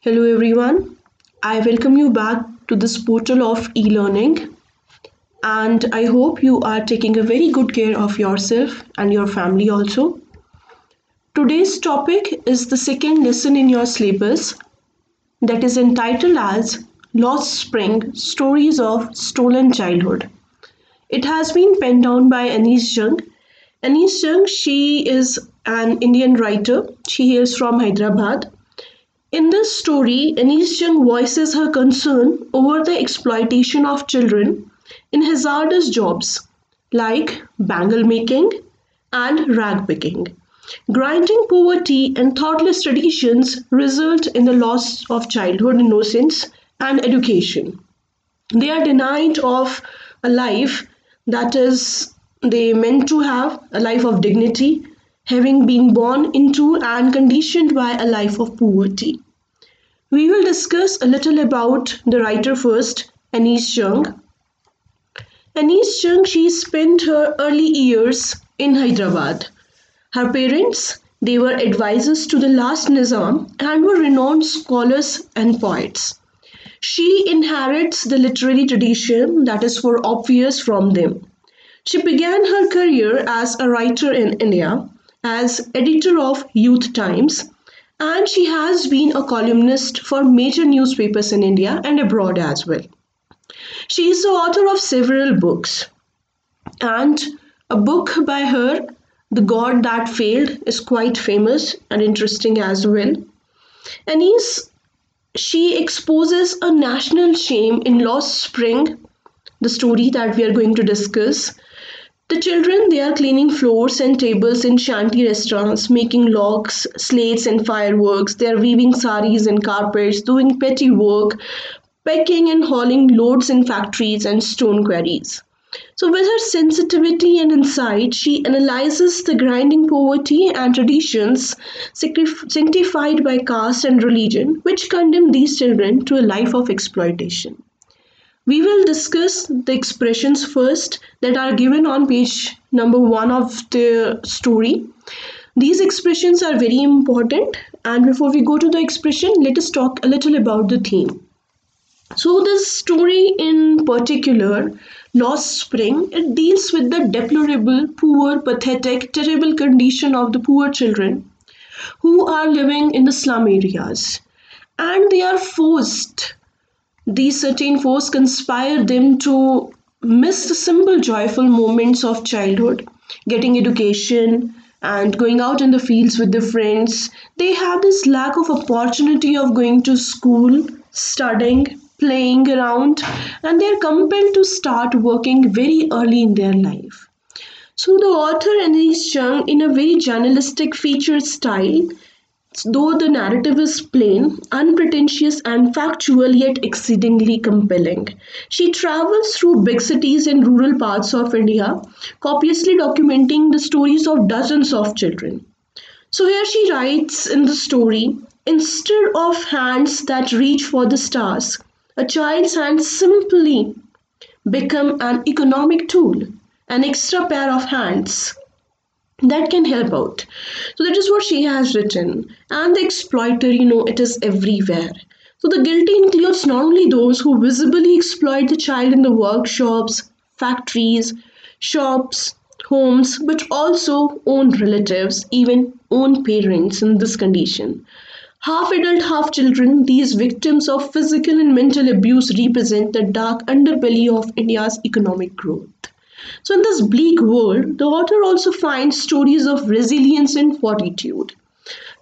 Hello everyone. I welcome you back to this portal of e-learning and I hope you are taking a very good care of yourself and your family also. Today's topic is the second lesson in your syllabus that is entitled as Lost Spring: Stories of Stolen Childhood. It has been penned down by Anis Jung. Anis Jung, she is an Indian writer. She hails from Hyderabad. In this story, Anis Jung voices her concern over the exploitation of children in hazardous jobs like bangle making and rag picking. Grinding poverty and thoughtless traditions result in the loss of childhood innocence and education. They are denied of a life that is they meant to have, a life of dignity, having been born into and conditioned by a life of poverty. We will discuss a little about the writer first, Anis Jung. Anis Jung, she spent her early years in Hyderabad. Her parents, they were advisors to the last Nizam and were renowned scholars and poets. She inherits the literary tradition that is for obvious from them. She began her career as a writer in India, as editor of Youth Times, and she has been a columnist for major newspapers in India and abroad as well. She is the author of several books, and a book by her, The God That Failed, is quite famous and interesting as well. Anis, she exposes a national shame in Lost Spring, the story that we are going to discuss. The children, they are cleaning floors and tables in shanty restaurants, making logs, slates and fireworks. They are weaving saris and carpets, doing petty work, packing and hauling loads in factories and stone quarries. So with her sensitivity and insight, she analyzes the grinding poverty and traditions sanctified by caste and religion, which condemn these children to a life of exploitation. We will discuss the expressions first that are given on page number 1 of the story. These expressions are very important, and before we go to the expression, let us talk a little about the theme. So this story in particular, Lost Spring, it deals with the deplorable, poor, pathetic, terrible condition of the poor children who are living in the slum areas, and they are forced, these certain force conspire them to miss the simple joyful moments of childhood, getting education and going out in the fields with their friends. They have this lack of opportunity of going to school, studying, playing around, and they are compelled to start working very early in their life. So the author Anis Jung, in a very journalistic featured style, though the narrative is plain, unpretentious, and factual, yet exceedingly compelling. She travels through big cities and rural parts of India, copiously documenting the stories of dozens of children. So here she writes in the story, instead of hands that reach for the stars, a child's hands simply become an economic tool, an extra pair of hands that can help out. So that is what she has written. And the exploiter, it is everywhere. So the guilty includes not only those who visibly exploit the child in the workshops, factories, shops, homes, but also own relatives, even own parents in this condition. Half adult, half children, these victims of physical and mental abuse represent the dark underbelly of India's economic growth. So, in this bleak world, the author also finds stories of resilience and fortitude.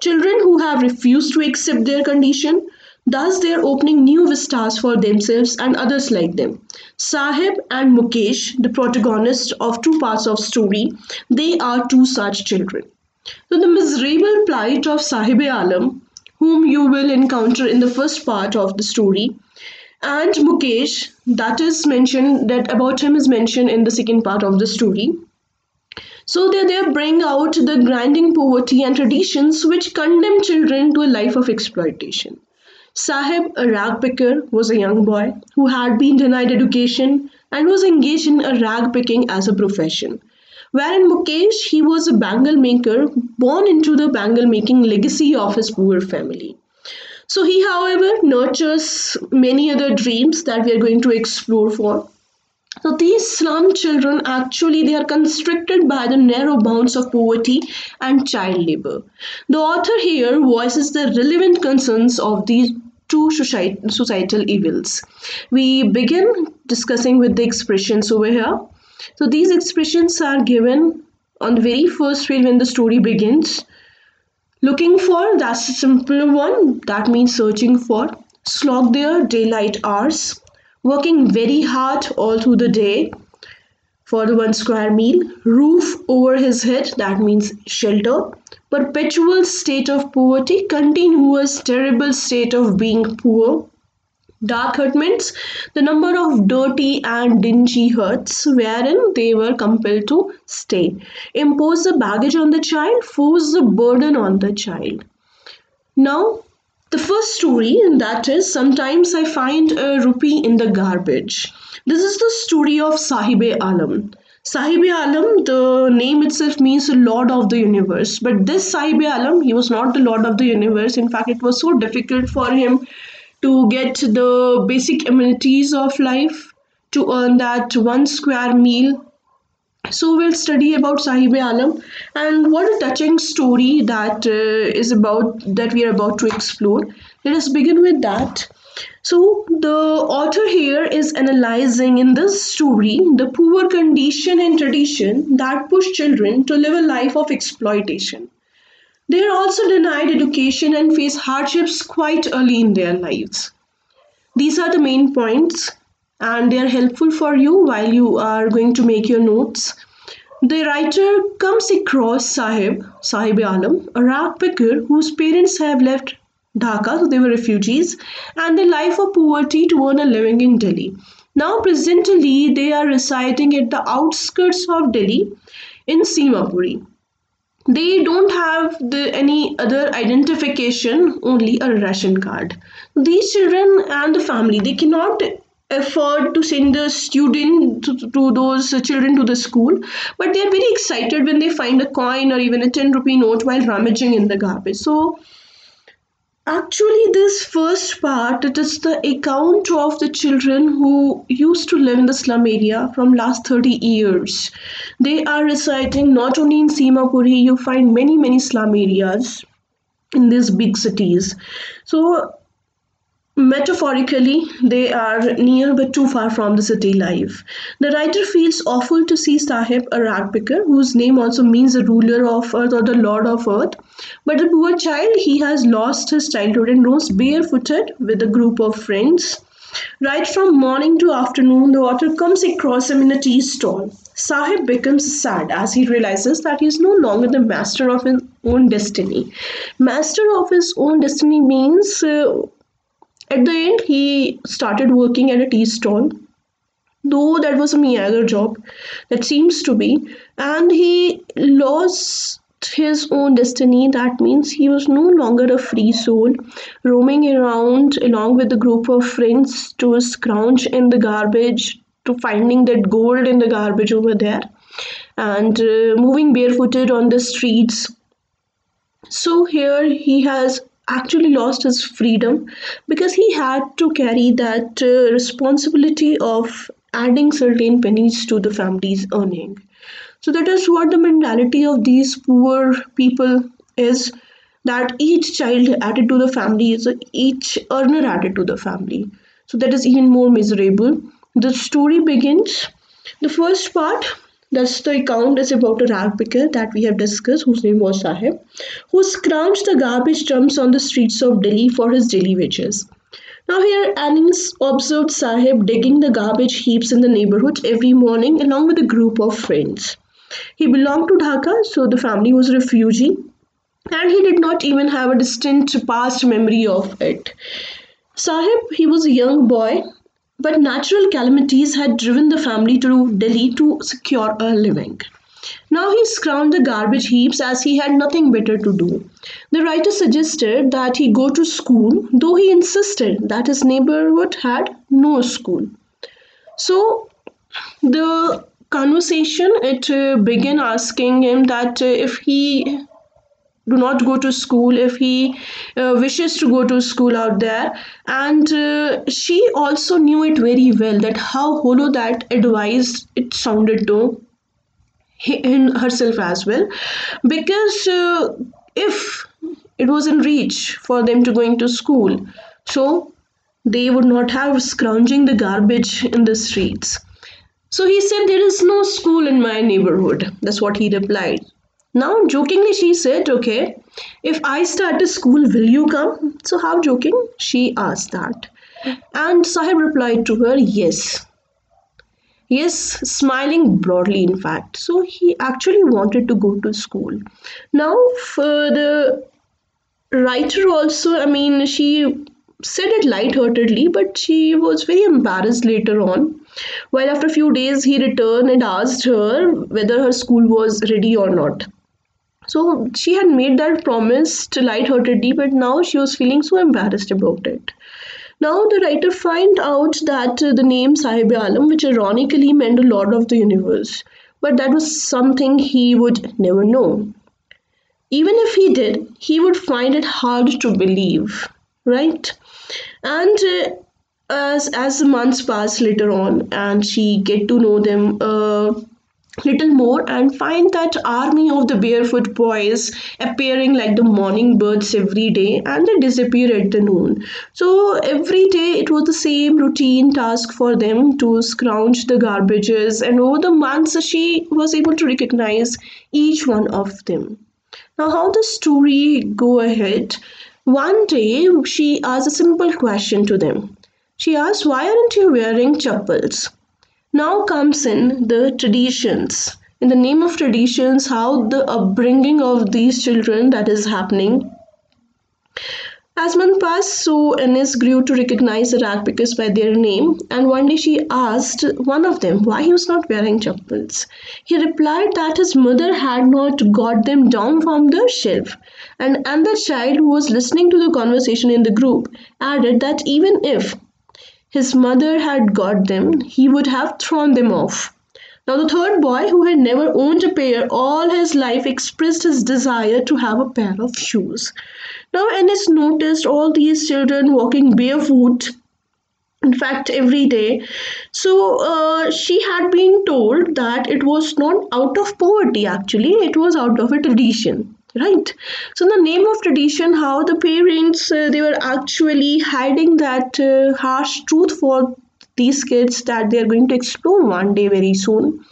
Children who have refused to accept their condition, thus they are opening new vistas for themselves and others like them. Sahib and Mukesh, the protagonists of two parts of story, they are two such children. So the miserable plight of Sahib Alam, whom you will encounter in the first part of the story, and Mukesh, that is mentioned, that about him is mentioned in the second part of the story. So they bring out the grinding poverty and traditions which condemn children to a life of exploitation. Sahib, a rag picker, was a young boy who had been denied education and was engaged in a rag picking as a profession. Wherein Mukesh, he was a bangle maker born into the bangle making legacy of his poor family. So he, however, nurtures many other dreams that we are going to explore for. So these slum children actually they are constricted by the narrow bounds of poverty and child labor. The author here voices the relevant concerns of these two societal evils. We begin discussing with the expressions over here. So these expressions are given on the very first page when the story begins. Looking for, that's a simple one. That means searching for. Slog their daylight hours. Working very hard all through the day for the 1 square meal. Roof over his head. That means shelter. Perpetual state of poverty. Continuous terrible state of being poor. Dark hut means the number of dirty and dingy huts wherein they were compelled to stay. Impose the baggage on the child, force the burden on the child. Now, the first story, and that is Sometimes I Find a Rupee in the Garbage. This is the story of Sahib-e Alam. Sahib-e Alam, the name itself means Lord of the Universe. But this Sahib-e Alam, he was not the Lord of the Universe. In fact, it was so difficult for him to get the basic amenities of life, to earn that 1 square meal. So we'll study about Sahib Alam and what a touching story that is about that we are about to explore. Let us begin with that. So the author here is analyzing in this story the poor condition and tradition that push children to live a life of exploitation. They are also denied education and face hardships quite early in their lives. These are the main points and they are helpful for you while you are going to make your notes. The writer comes across Sahib Alam, a rag picker whose parents have left Dhaka, so they were refugees, and the life of poverty to earn a living in Delhi. Now, presently, they are residing at the outskirts of Delhi in Simapuri. They don't have any other identification, only a ration card. These children and the family, they cannot afford to send the student to those children to the school, but they are very excited when they find a coin or even a 10 rupee note while rummaging in the garbage. So actually, this first part, it is the account of the children who used to live in the slum area from last 30 years. They are residing not only in Simapuri, you find many slum areas in these big cities. So metaphorically, they are near but too far from the city life. The writer feels awful to see Sahib, a rag picker, whose name also means the ruler of earth or the lord of earth. But the poor child, he has lost his childhood and roams barefooted with a group of friends. Right from morning to afternoon, the author comes across him in a tea stall. Sahib becomes sad as he realizes that he is no longer the master of his own destiny. Master of his own destiny means at the end, he started working at a tea stall, though that was a meager job, that seems to be, and he lost his own destiny. That means he was no longer a free soul, roaming around along with a group of friends to scrounge in the garbage, to finding that gold in the garbage over there, and moving barefooted on the streets. So here he has actually lost his freedom because he had to carry that responsibility of adding certain pennies to the family's earning. So that is what the mentality of these poor people is, that each child added to the family is each earner added to the family. So that is even more miserable. The story begins. The first part, that's the account, is about a rag picker that we have discussed, whose name was Sahib, who scrounged the garbage dumps on the streets of Delhi for his daily wages. Now here Anis observed Sahib digging the garbage heaps in the neighborhood every morning along with a group of friends. He belonged to Dhaka, so the family was a refugee, and he did not even have a distant past memory of it. Sahib, he was a young boy, but natural calamities had driven the family to Delhi to secure a living. Now he scrounged the garbage heaps as he had nothing better to do. The writer suggested that he go to school, though he insisted that his neighborhood had no school. So the conversation, it began asking him that if he do not go to school, if he wishes to go to school out there. And she also knew it very well, that how hollow that advice it sounded to in herself as well, because if it was in reach for them to going to school, so they would not have scrounging the garbage in the streets. So he said, there is no school in my neighborhood. That's what he replied. Now, jokingly, she said, okay, if I start a school, will you come? So, how joking? She asked that. And Sahib replied to her, yes. Yes, smiling broadly, in fact. So, he actually wanted to go to school. Now, for the writer also, I mean, she said it lightheartedly, but she was very embarrassed later on. While after a few days, he returned and asked her whether her school was ready or not. So she had made that promise to lightheartedly, but now she was feeling so embarrassed about it. Now the writer find out that the name Sahib Alam, which ironically meant the Lord of the Universe, but that was something he would never know. Even if he did, he would find it hard to believe, right? And as the months pass later on, and she get to know them little more, and find that army of the barefoot boys appearing like the morning birds every day, and they disappear at the noon. So every day it was the same routine task for them to scrounge the garbages, and over the months she was able to recognize each one of them. Now, how the story go ahead? One day, she asked a simple question to them. She asked, "Why aren't you wearing chappals?" Now comes in the traditions. In the name of traditions, how the upbringing of these children that is happening. As months passed, so Ines grew to recognize the ragpickers by their name, and one day she asked one of them why he was not wearing chappals. He replied that his mother had not got them down from the shelf, and the child who was listening to the conversation in the group added that even if his mother had got them, he would have thrown them off. Now, the third boy, who had never owned a pair all his life, expressed his desire to have a pair of shoes. Now, Ennis noticed all these children walking barefoot, in fact, every day. So, she had been told that it was not out of poverty, actually, it was out of a tradition. Right. So, in the name of tradition, how the parents they were actually hiding that harsh truth for these kids that they are going to explore one day very soon.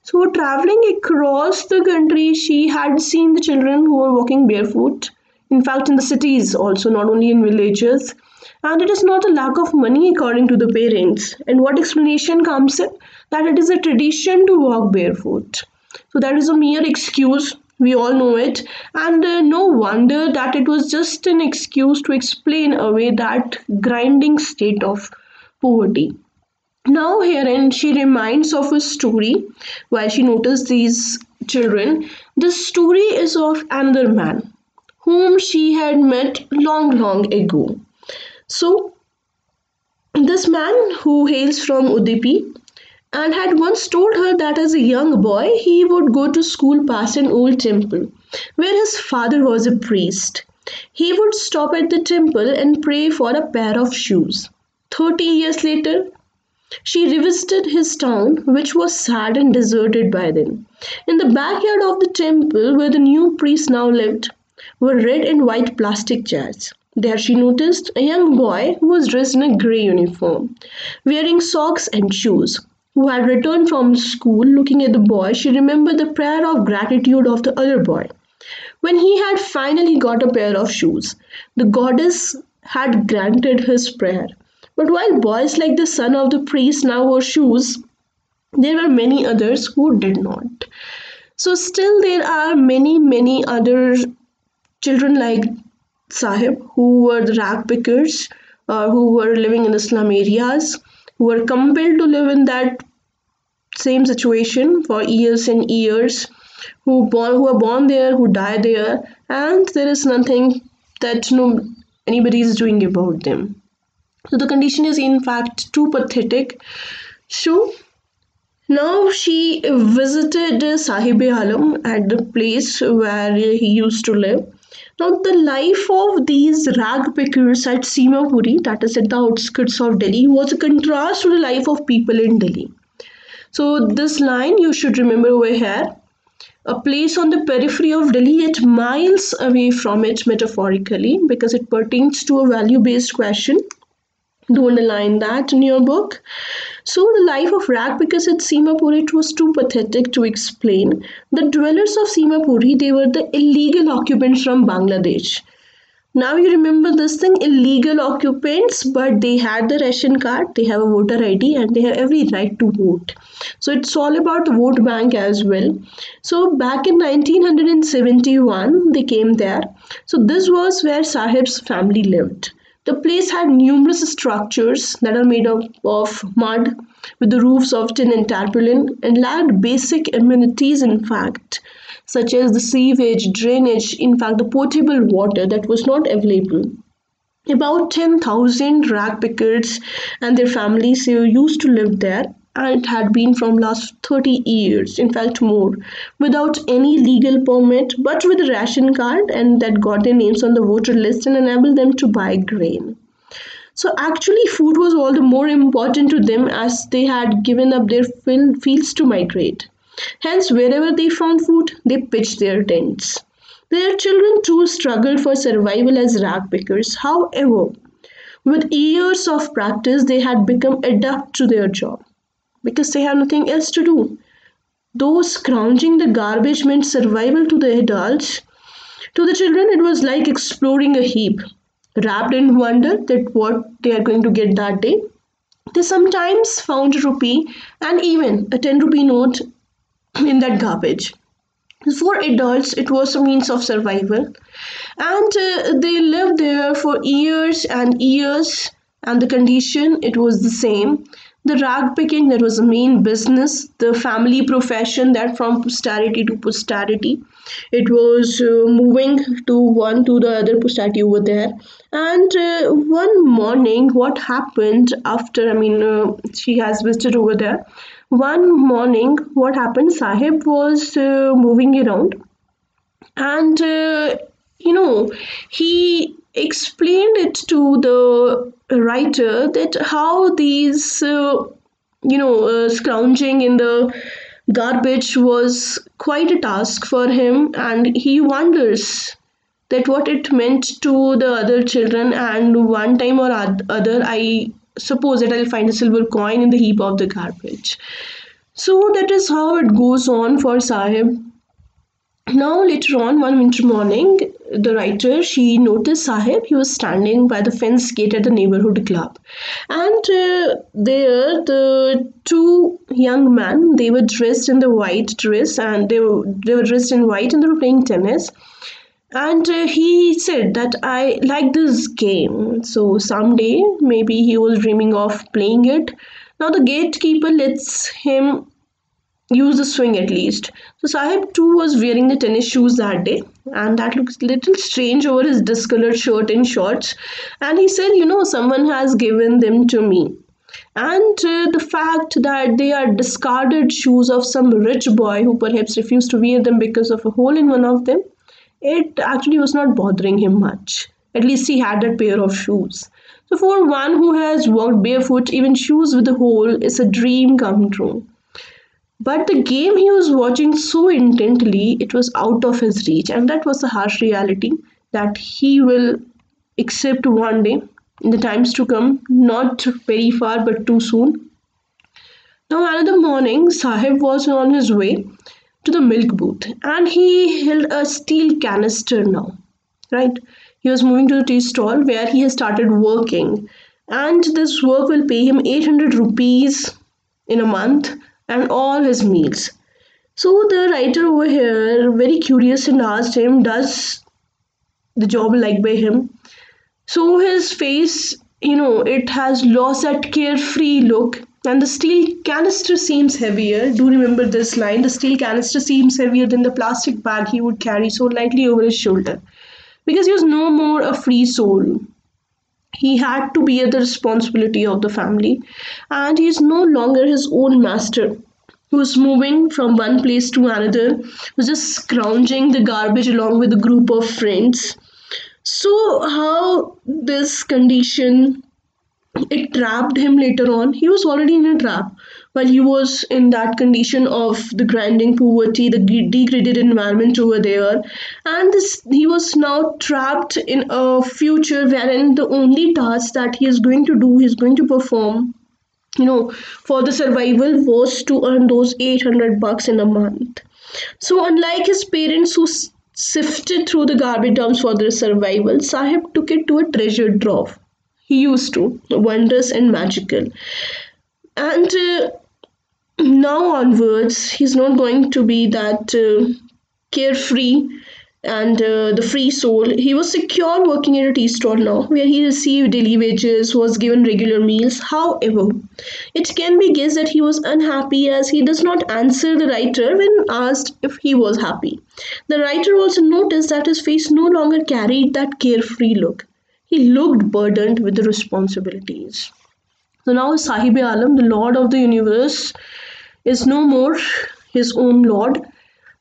So, traveling across the country, she had seen the children who were walking barefoot. In fact, in the cities also, not only in villages. And it is not a lack of money, according to the parents. And what explanation comes in? That it is a tradition to walk barefoot. So, that is a mere excuse. We all know it. And no wonder that it was just an excuse to explain away that grinding state of poverty. Now, herein, she reminds of a story while she noticed these children. This story is of another man whom she had met long, long ago. So, this man who hails from Udupi and had once told her that as a young boy he would go to school past an old temple where his father was a priest. He would stop at the temple and pray for a pair of shoes. 30 years later, she revisited his town, which was sad and deserted by then. In the backyard of the temple where the new priest now lived were red and white plastic jars. There she noticed a young boy who was dressed in a grey uniform, wearing socks and shoes, who had returned from school. Looking at the boy, she remembered the prayer of gratitude of the other boy. When he had finally got a pair of shoes, the goddess had granted his prayer. But while boys like the son of the priest now wore shoes, there were many others who did not. So, still, there are many, many other children like Sahib who were the rag pickers, who were living in the slum areas, who were compelled to live in that same situation for years and years, who are born there, who die there, and there is nothing that anybody is doing about them. So the condition is in fact too pathetic. So Now she visited Sahib Alam at the place where he used to live. Now the life of these rag pickers at Simapuri, that is at the outskirts of Delhi, was a contrast to the life of people in Delhi. So this line you should remember over here. A place on the periphery of Delhi yet miles away from it metaphorically because it pertains to a value based question. Do underline that in your book. So the life of Ragpickers at Simapuri, it was too pathetic to explain. The dwellers of Simapuri, they were the illegal occupants from Bangladesh. Now you remember this thing, illegal occupants, but they had the ration card, they have a voter ID, and they have every right to vote. So it's all about the vote bank as well. So back in 1971, they came there. So this was where Sahib's family lived. The place had numerous structures that are made up of mud with the roofs of tin and tarpaulin and lacked basic amenities, in fact, such as the sewage, drainage, in fact, the potable water that was not available. About 10,000 rag pickers and their families used to live there, and it had been from last 30 years, in fact more, without any legal permit but with a ration card and that got their names on the voter list and enabled them to buy grain. So actually food was all the more important to them as they had given up their fields to migrate. Hence wherever they found food, they pitched their tents. Their children too struggled for survival as rag pickers. However, with years of practice, they had become adept to their job because they had nothing else to do. Though scrounging the garbage meant survival to the adults, to the children it was like exploring a heap, wrapped in wonder that what they are going to get that day. They sometimes found a rupee and even a 10 rupee note in that garbage. For adults, it was a means of survival, and they lived there for years and years, and the condition it was the same. The rag picking that was the main business, the family profession that from posterity to posterity, it was moving to one to the other posterity over there. And one morning, what happened after? She has visited over there. One morning, what happened? Sahib was moving around, and he explained it to the writer that how these scrounging in the garbage was quite a task for him, and he wonders that what it meant to the other children. And one time or other, I suppose that I'll find a silver coin in the heap of the garbage. So that is how it goes on for Sahib. Now, later on, one winter morning, the writer she noticed Sahib. He was standing by the fence gate at the neighborhood club, and there the two young men they were dressed in the white dress, and they were dressed in white, and they were playing tennis. And he said that I like this game, so someday maybe he was dreaming of playing it. Now the gatekeeper lets him use the swing at least. So Sahib too was wearing the tennis shoes that day, and that looks a little strange over his discolored shirt and shorts. And he said, someone has given them to me. And the fact that they are discarded shoes of some rich boy who perhaps refused to wear them because of a hole in one of them, it actually was not bothering him much. At least he had that pair of shoes. So for one who has walked barefoot, even shoes with a hole is a dream come true. But the game he was watching so intently, it was out of his reach, and that was the harsh reality that he will accept one day in the times to come, not very far but too soon. Now, another morning, Sahib was on his way to the milk booth and he held a steel canister now, right? He was moving to the tea stall where he has started working, and this work will pay him 800 rupees in a month and all his meals. So the writer over here, very curious, and asked him, does the job like by him? So his face, it has lost that carefree look, and the steel canister seems heavier. Do remember this line, the steel canister seems heavier than the plastic bag he would carry so lightly over his shoulder. Because he was no more a free soul. He had to bear the responsibility of the family, and he is no longer his own master. who was moving from one place to another, was just scrounging the garbage along with a group of friends. So, how this condition it trapped him later on. He was already in a trap while he was in that condition of the grinding poverty, the degraded environment over there, and this he was now trapped in a future wherein the only task that he is going to do, he's going to perform, for the survival was to earn those 800 bucks in a month. So, unlike his parents who sifted through the garbage dumps for their survival, Sahib took it to a treasure trove. He used to, wondrous and magical. And now onwards, he's not going to be that carefree and the free soul. He was secure working at a tea stall now, where he received daily wages, was given regular meals. However, it can be guessed that he was unhappy as he does not answer the writer when asked if he was happy. The writer also noticed that his face no longer carried that carefree look. He looked burdened with the responsibilities. So now Sahib Alam, the Lord of the universe, is no more his own Lord.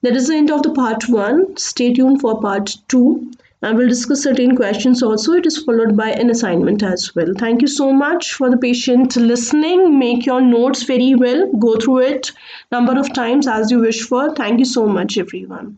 That is the end of the part 1. Stay tuned for part 2. I will discuss certain questions also. It is followed by an assignment as well. Thank you so much for the patient listening. Make your notes very well. Go through it number of times as you wish for. Thank you so much, everyone.